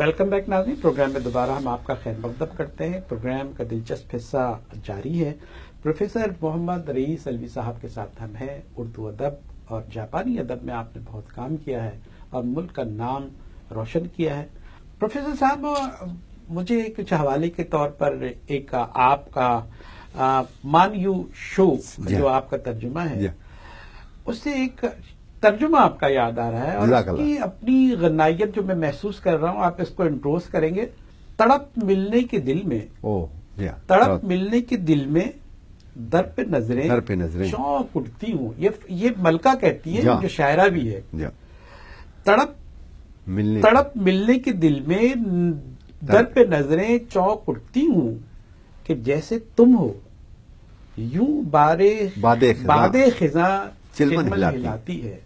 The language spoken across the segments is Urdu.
ویلکم بیک ناظرین، پروگرام میں دوبارہ ہم آپ کا خیر مقدم کرتے ہیں۔ پروگرام کا دلچسپ حصہ جاری ہے۔ پروفیسر محمد رئیس علوی صاحب کے ساتھ ہم ہیں۔ اردو ادب اور جاپانی ادب میں آپ نے بہت کام کیا ہے اور ملک کا نام روشن کیا ہے۔ پروفیسر صاحب، مجھے کچھ حوالے کے طور پر ایک آپ کا مان یو شو جو آپ کا ترجمہ ہے، اس سے ایک ترجمہ آپ کا یاد آ رہا ہے اور اس کی اپنی غنائیت جو میں محسوس کر رہا ہوں، آپ اس کو انٹروس کریں گے۔ تڑپ ملنے کے دل میں، تڑپ ملنے کے دل میں در پہ نظریں چونک اٹھتی ہوں، یہ ملکہ کہتی ہے جو شاعرہ بھی ہے۔ تڑپ ملنے کے دل میں در پہ نظریں چونک اٹھتی ہوں کہ جیسے تم ہو، یوں باد خزاں چلمل ہلاتی ہے،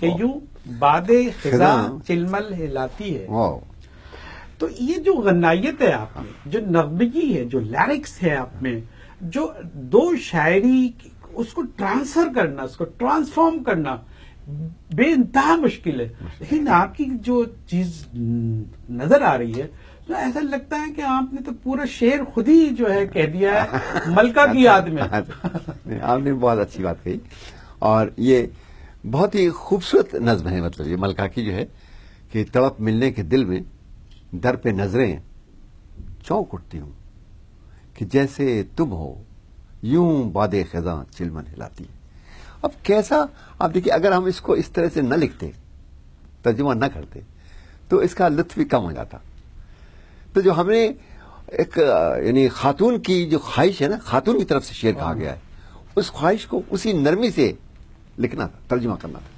کہ یوں باد خزاں چلمل ہلاتی ہے۔ تو یہ جو غنائیت ہے آپ میں، جو نغمگی ہے، جو لیرکس ہے آپ میں، جو دو شاعری اس کو ٹرانسفر کرنا، اس کو ٹرانسفارم کرنا بے انتہا مشکل ہے، لیکن آپ کی جو چیز نظر آ رہی ہے تو ایسا لگتا ہے کہ آپ نے تو پورا شعر خود ہی جو ہے کہہ دیا ہے ملکہ کی یاد میں۔ آپ نے بہت اچھی بات کہی، اور یہ بہت ہی خوبصورت نظم ہے۔ مطلب یہ ملکہ کی جو ہے کہ تڑپ ملنے کے دل میں در پہ نظریں چونک اٹھتی ہوں کہ جیسے تم ہو، یوں باد خزاں چلمن ہلاتی ہے۔ اب کیسا، آپ دیکھیے، اگر ہم اس کو اس طرح سے نہ لکھتے، ترجمہ نہ کرتے، تو اس کا لطف بھی کم ہو جاتا۔ تو جو ہم نے ایک یعنی خاتون کی جو خواہش ہے نا، خاتون کی طرف سے شعر کہا گیا ہے، اس خواہش کو اسی نرمی سے لکھنا تھا، ترجمہ کرنا تھا،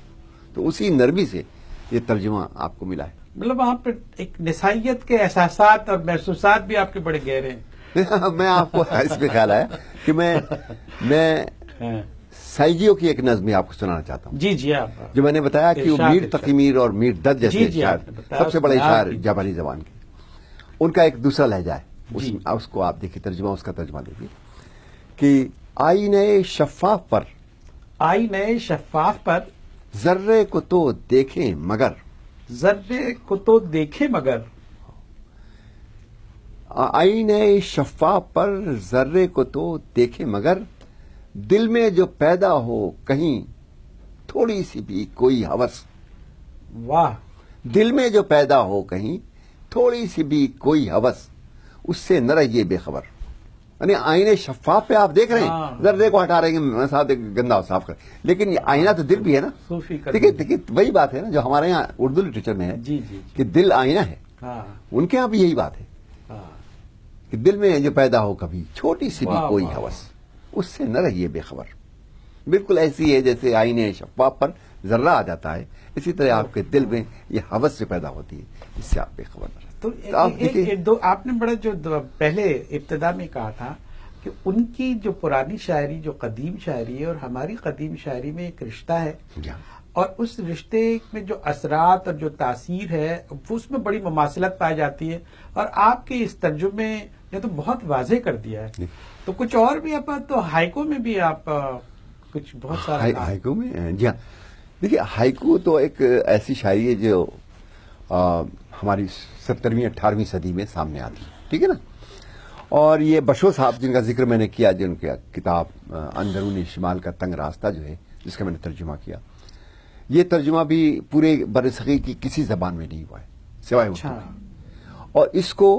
تو اسی نرمی سے یہ ترجمہ آپ کو ملا ہے۔ مطلب آپ ایک نسائیت کے احساسات اور محسوسات بھی آپ کے بڑے گہرے ہیں۔ میں آپ کو اس پہ خیال آیا کہ میں سائجیوں کی ایک نظم آپ کو سنانا چاہتا ہوں۔ جی جی، آپ جو میں نے بتایا کہ وہ میر تقی میر اور میر دد جیسے شاعر، سب سے بڑے شاعر جاپانی زبان کے، ان کا ایک دوسرا لہجہ ہے، اس کو آپ دیکھیے، ترجمہ اس کا ترجمہ دیکھیے کہ آئینے شفاف پر، آئینے شفاف پر ذرے کو تو دیکھیں مگر، ذرے کو تو دیکھیں مگر، آئینے شفاف پر ذرے کو تو دیکھیں مگر، دل میں جو پیدا ہو کہیں تھوڑی سی بھی کوئی ہوس۔ واہ! دل میں جو پیدا ہو کہیں تھوڑی سی بھی کوئی ہوس، اس سے نہ رہیے بے خبر۔ یعنی آئینے شفاف پہ آپ دیکھ رہے ہیں، ذرے کو ہٹا رہے ہیں، صاحب گندا صاف کریں، لیکن یہ آئینہ تو دل بھی ہے نا۔ دیکھیے وہی بات ہے نا جو ہمارے یہاں اردو لٹریچر میں ہے کہ دل آئینہ ہے، ان کے یہاں بھی یہی بات ہے کہ دل میں جو پیدا ہو کبھی چھوٹی سی بھی کوئی ہوس، اس سے نہ رہیے بے خبر۔ بالکل ایسی ہے جیسے آئینے شفاف پر ذرہ آ جاتا ہے، اسی طرح آپ کے دل میں یہ ہوس سے پیدا ہوتی ہے، اس سے آپ بے خبر نہ رہتے۔ تو آپ نے بڑا جو پہلے ابتدا میں کہا تھا کہ ان کی جو پرانی شاعری، جو قدیم شاعری ہے اور ہماری قدیم شاعری میں ایک رشتہ ہے، اور اس رشتے میں جو اثرات اور جو تاثیر ہے اس میں بڑی مماثلت پائی جاتی ہے، اور آپ کے اس ترجمے نے تو بہت واضح کر دیا ہے۔ تو کچھ اور بھی آپ تو ہائیکو میں بھی آپ کچھ بہت سارا ہائیکو میں، جی ہاں، دیکھیے ہائیکو تو ایک ایسی شاعری ہے جو ہماری 17ویں 18ویں صدی میں سامنے آتی ہے، ٹھیک ہے نا۔ اور یہ بشو صاحب جن کا ذکر میں نے کیا، جن کی کتاب اندرونی شمال کا تنگ راستہ جو ہے، جس کا میں نے ترجمہ کیا، یہ ترجمہ بھی پورے برصغیر کی کسی زبان میں نہیں ہوا ہے سوائے اردو کے، اور اس کو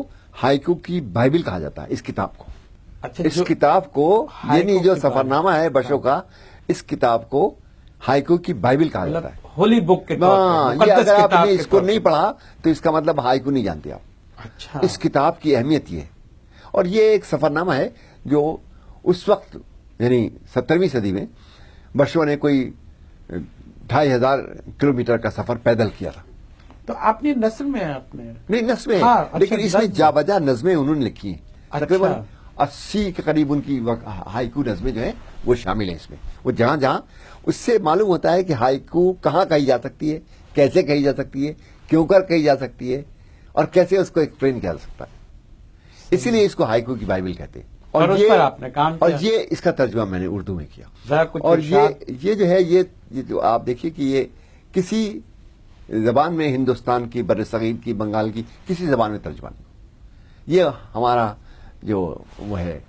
ہائیکو کی بائبل کہا جاتا ہے، اس کتاب کو۔ اس کتاب کو، یعنی جو سفر نامہ ہے بشو کا، اس کتاب کو ہائیکو کی بائبل کہا جاتا ہے، ہولی بک کے طور پر۔ یہ اگر آپ نے اس کو نہیں پڑھا تو اس کا مطلب ہائیکو نہیں جانتے آپ۔ اس کتاب کی اہمیت یہ ہے، اور یہ ایک سفر نامہ ہے جو اس وقت یعنی 17ویں صدی میں بشو نے کوئی 2500 کلومیٹر کا سفر پیدل کیا تھا۔ تو آپ نے نثر میں، آپ نے نہیں نظمیں، لیکن اس میں جا بجا نظمیں انہوں نے لکھی ہیں، تقریباً 80 کے قریب ان کی ہائیکو نظمیں جو ہیں وہ شامل ہیں اس میں۔ وہ جہاں جہاں، اس سے معلوم ہوتا ہے کہ ہائیکو کہاں کہی جا سکتی ہے، کیسے کہی جا سکتی ہے، کیوں کر کہی جا سکتی ہے، اور کیسے اس کو ایکسپلین کیا جا سکتا ہے۔ اسی لیے اس کو ہائیکو کی بائبل کہتے ہیں، اور اس پر آپ نے کام کیا، اور یہ اس کا ترجمہ میں نے اردو میں کیا۔ اور یہ جو ہے، یہ جو آپ دیکھیے کہ یہ کسی زبان میں ہندوستان کی، برصغیر کی، بنگال کی کسی زبان میں ترجمہ نہیں. یہ ہمارا جو وہ ہے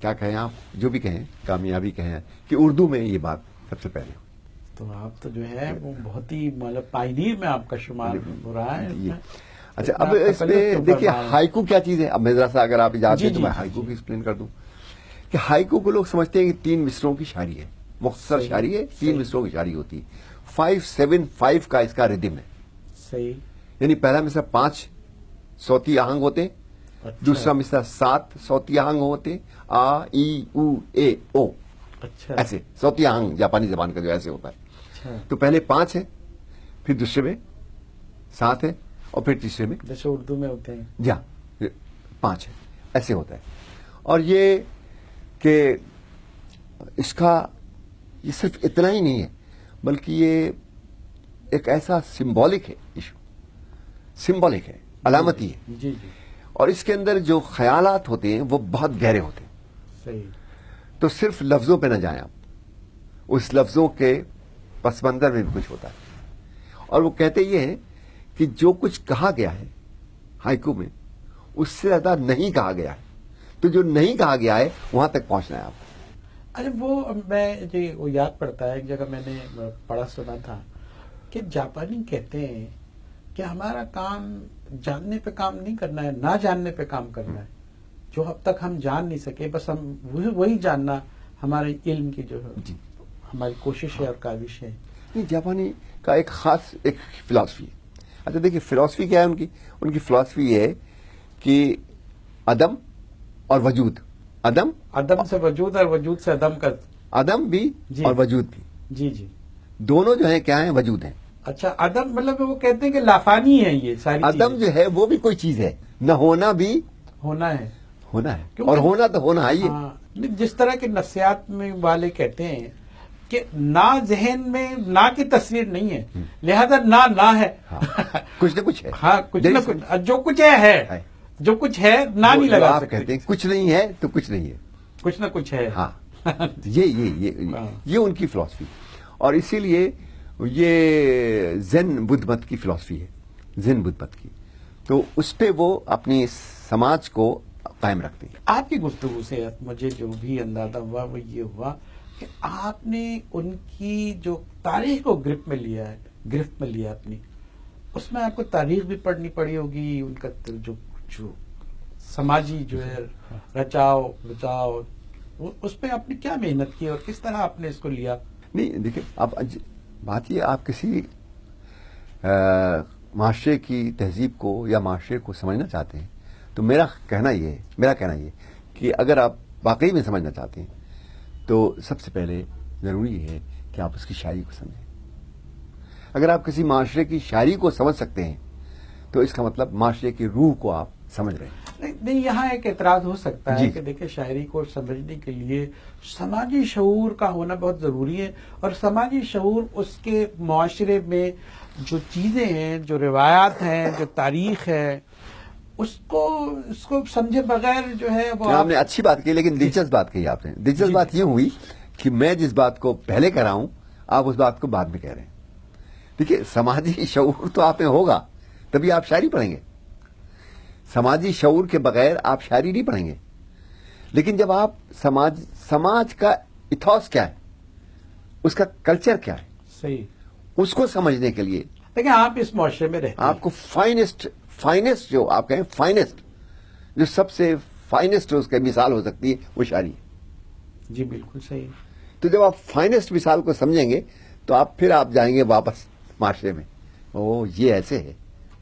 کیا کہیں آپ، جو بھی کہیں، کامیابی کہیں کہ اردو میں یہ بات سب سے پہلے ہو. تو آپ تو جو ہے وہ بہت ہی مطلب پائنیر میں آپ کا شمار ہو رہا ہے. اچھا، اب اس میں دیکھیے ہائیکو کیا چیز ہے. اب میں ذرا سا اگر آپ اجازت دیں تو میں ہائیکو کی ایکسپلین کر دوں کہ ہائیکو کو لوگ سمجھتے ہیں کہ 3 مصروں کی شاعری ہے، مختصر شاعری ہے، 3 مصروں کی شاعری ہوتی ہے. 5-7-5 کا اس کا ردم ہے. صحیح. یعنی پہلا مصرع 5 صوتی آہنگ ہوتے ہیں، دوسرا مصرع 7 صوتی آہنگ ہوتے ہیں، آ ای او اے او. اچھا. ایسے صوتی آہنگ جاپانی زبان کا جو ایسے ہوتا ہے. تو پہلے 5 ہے، پھر دوسرے میں 7 ہے، اور پھر تیسرے میں جیسے اردو میں ہوتے ہیں جی 5 ہے. ایسے ہوتا ہے. اور یہ کہ اس کا یہ صرف اتنا ہی نہیں ہے، بلکہ یہ ایک ایسا سمبولک ہے ایشو، سمبولک ہے، علامتی ہے. جی جی. اور اس کے اندر جو خیالات ہوتے ہیں وہ بہت گہرے ہوتے ہیں. صحیح. تو صرف لفظوں پہ نہ جائیں آپ، اس لفظوں کے پس منظر میں بھی کچھ ہوتا ہے. اور وہ کہتے یہ ہیں کہ جو کچھ کہا گیا ہے ہائیکو میں اس سے زیادہ نہیں کہا گیا ہے. تو جو نہیں کہا گیا ہے وہاں تک پہنچنا ہے آپ. ارے وہ میں وہ یاد پڑتا ہے، ایک جگہ میں نے پڑھا سنا تھا کہ جاپانی کہتے ہیں کہ ہمارا کام جاننے پہ کام نہیں کرنا ہے، نہ جاننے پہ کام کرنا ہے. جو اب تک ہم جان نہیں سکے بس ہم وہی جاننا ہمارے علم کی جو ہے ہماری کوشش ہے اور کاوش ہے. جاپانی کا ایک خاص ایک فلاسفی ہے. اچھا دیکھیے فلاسفی کیا ہے ان کی فلاسفی یہ ہے کہ عدم اور وجود، عدم سے وجود اور وجود سے عدم کا، عدم بھی اور وجود بھی، جی جی، دونوں جو ہیں کیا ہیں، وجود ہیں. اچھا عدم مطلب وہ کہتے ہیں کہ لافانی ہے یہ ساری عدم جو ہے وہ بھی کوئی چیز ہے، نہ ہونا بھی ہونا ہے، اور ہونا تو ہونا ہے. یہ جس طرح کے نفسیات میں والے کہتے ہیں کہ نہ ذہن میں نہ کی تصویر نہیں ہے، لہذا نہ ہے، کچھ نہ کچھ ہے. ہاں کچھ نہ کچھ، جو کچھ ہے، جو کچھ ہے نہ نہیں لگا آپ کہتے ہیں کچھ نہیں ہے تو کچھ نہیں ہے، کچھ نہ کچھ ہے. ہاں یہ ان کی فلاسفی. اور اسی لیے یہ زین بدھ مت کی فلاسفی ہے، زین بدھ مت کی. تو اس پہ وہ اپنی سماج کو قائم رکھتے ہیں. آپ کی گفتگو سے مجھے جو بھی اندازہ ہوا وہ یہ ہوا کہ آپ نے ان کی جو تاریخ کو گرفت میں لیا اپنی، اس میں آپ کو تاریخ بھی پڑھنی پڑی ہوگی، ان کا جو سماجی جو ہے رچاؤ بچاؤ، اس پہ آپ نے کیا محنت کی اور کس طرح آپ نے اس کو لیا؟ نہیں دیکھیں اب بات یہ، آپ کسی معاشرے کی تہذیب کو یا معاشرے کو سمجھنا چاہتے ہیں تو میرا کہنا یہ ہے کہ اگر آپ واقعی میں سمجھنا چاہتے ہیں تو سب سے پہلے ضروری ہے کہ آپ اس کی شاعری کو سمجھیں. اگر آپ کسی معاشرے کی شاعری کو سمجھ سکتے ہیں تو اس کا مطلب معاشرے کی روح کو آپ سمجھ رہے ہیں. نہیں یہاں ایک اعتراض ہو سکتا ہے کہ دیکھیں شاعری کو سمجھنے کے لیے سماجی شعور کا ہونا بہت ضروری ہے، اور سماجی شعور اس کے معاشرے میں جو چیزیں ہیں، جو روایات ہیں، جو تاریخ ہے، اس کو سمجھے بغیر جو ہے وہ آپ نے اچھی بات کی، لیکن دلچسپ بات کہی آپ نے. دلچسپ بات یہ ہوئی کہ میں جس بات کو پہلے کہہ رہا ہوں آپ اس بات کو بعد میں کہہ رہے ہیں. دیکھیے سماجی شعور تو آپ میں ہوگا تبھی آپ شاعری پڑھیں گے. سماجی شعور کے بغیر آپ شاعری نہیں پڑھیں گے. لیکن جب آپ سماج کا ایتھوس کیا ہے، اس کا کلچر کیا ہے، صحیح، اس کو سمجھنے کے لیے لیکن آپ اس معاشرے میں رہتے ہیں، آپ کو فائنسٹ جو آپ کہیں فائنسٹ، جو سب سے فائنسٹ اس کی مثال ہو سکتی ہے وہ شاعری ہے. جی بالکل صحیح. تو جب آپ فائنسٹ مثال کو سمجھیں گے تو پھر آپ جائیں گے واپس معاشرے میں، او یہ ایسے ہے،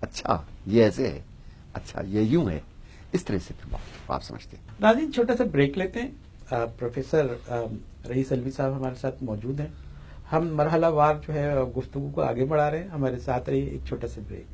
اچھا یہ ایسے ہے، اچھا یہ یوں ہے، اس طرح سے پھر آپ سمجھتے ہیں. ناظرین چھوٹا سا بریک لیتے ہیں. پروفیسر رئیس الوی صاحب ہمارے ساتھ موجود ہیں. ہم مرحلہ وار جو ہے گفتگو کو آگے بڑھا رہے ہیں. ہمارے ساتھ رہیے، ایک چھوٹا سا بریک.